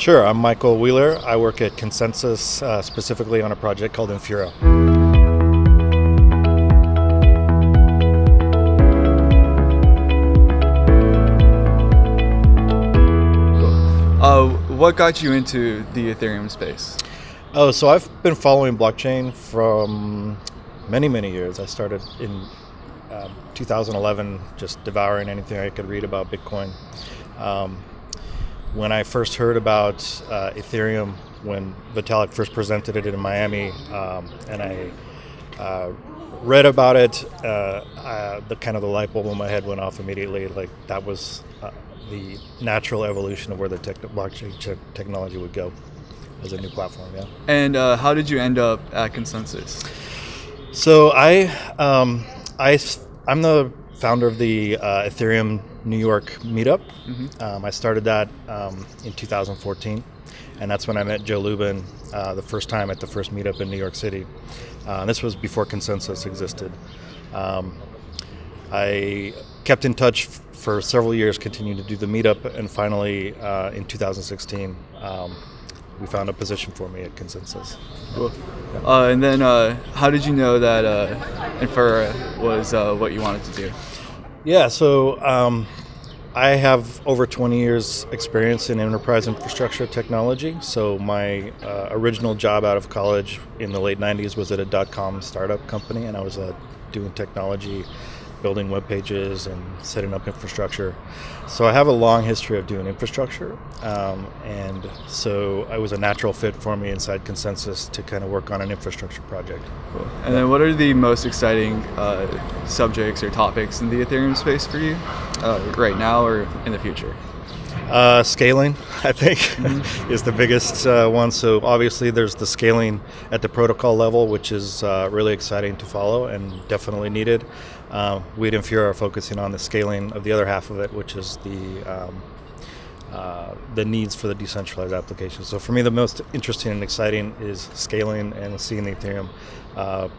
Sure, I'm Michael Wuehler. I work at Consensus, specifically on a project called Infura. What got you into the Ethereum space? Oh, so I've been following blockchain from many, many years. I started in 2011, just devouring anything I could read about Bitcoin. When I first heard about Ethereum, when Vitalik first presented it in Miami, and I read about it, the light bulb in my head went off immediately. Like that was the natural evolution of where the blockchain technology would go as a new platform. Yeah. And how did you end up at Consensus? So I'm the founder of the Ethereum New York meetup. I started that in 2014, and that's when I met Joe Lubin the first time at the first meetup in New York City. This was before Consensus existed. I kept in touch for several years, continued to do the meetup, and finally in 2016 we found a position for me at Consensus. Cool. And then how did you know that Infura was what you wanted to do? Yeah, so I have over 20 years experience in enterprise infrastructure technology. So my original job out of college in the late 90s was at a .com startup company, and I was doing technology, building web pages and setting up infrastructure. So I have a long history of doing infrastructure, and so it was a natural fit for me inside Consensus to kind of work on an infrastructure project. Cool. And then what are the most exciting subjects or topics in the Ethereum space for you right now or in the future? Scaling, I think, is the biggest one. So obviously there's the scaling at the protocol level, which is really exciting to follow and definitely needed. We at Infura are focusing on the scaling of the other half of it, which is the needs for the decentralized applications. So for me, the most interesting and exciting is scaling and seeing the Ethereum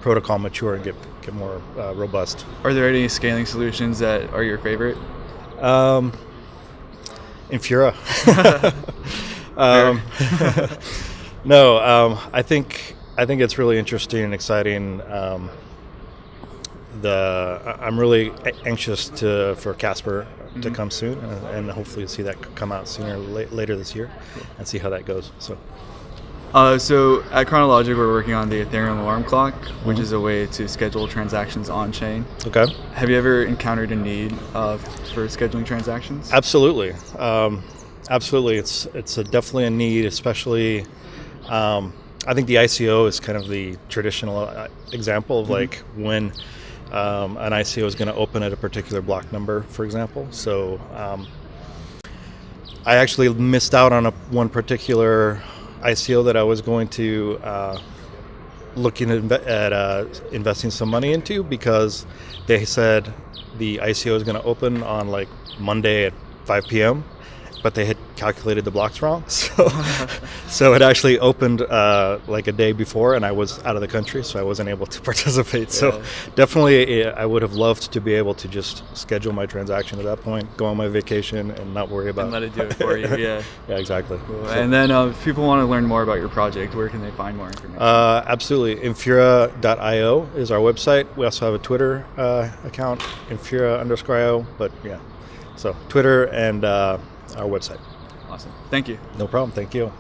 protocol mature and get more robust. Are there any scaling solutions that are your favorite? Infura. No, I think it's really interesting and exciting. I'm really anxious for Casper to come soon, and hopefully see that come out sooner later this year, and see how that goes. So at ChronoLogic, we're working on the Ethereum Alarm Clock, which is a way to schedule transactions on chain. Okay. Have you ever encountered a need for scheduling transactions? Absolutely. Absolutely. It's definitely a need, especially. I think the ICO is kind of the traditional example of like when an ICO is going to open at a particular block number, for example. So I actually missed out on one particular ICO that I was going to looking at investing some money into, because they said the ICO is going to open on like Monday at 5 p.m. but they had calculated the blocks wrong. So it actually opened like a day before, and I was out of the country, so I wasn't able to participate. Yeah. So definitely I would have loved to be able to just schedule my transaction at that point, go on my vacation, and not worry about it. And let it do it for you, yeah. Yeah, exactly. Cool. So, and then if people want to learn more about your project, where can they find more information? Absolutely. Infura.io is our website. We also have a Twitter account, Infura_IO, but yeah. So Twitter and our website. Awesome. Thank you. No problem. Thank you.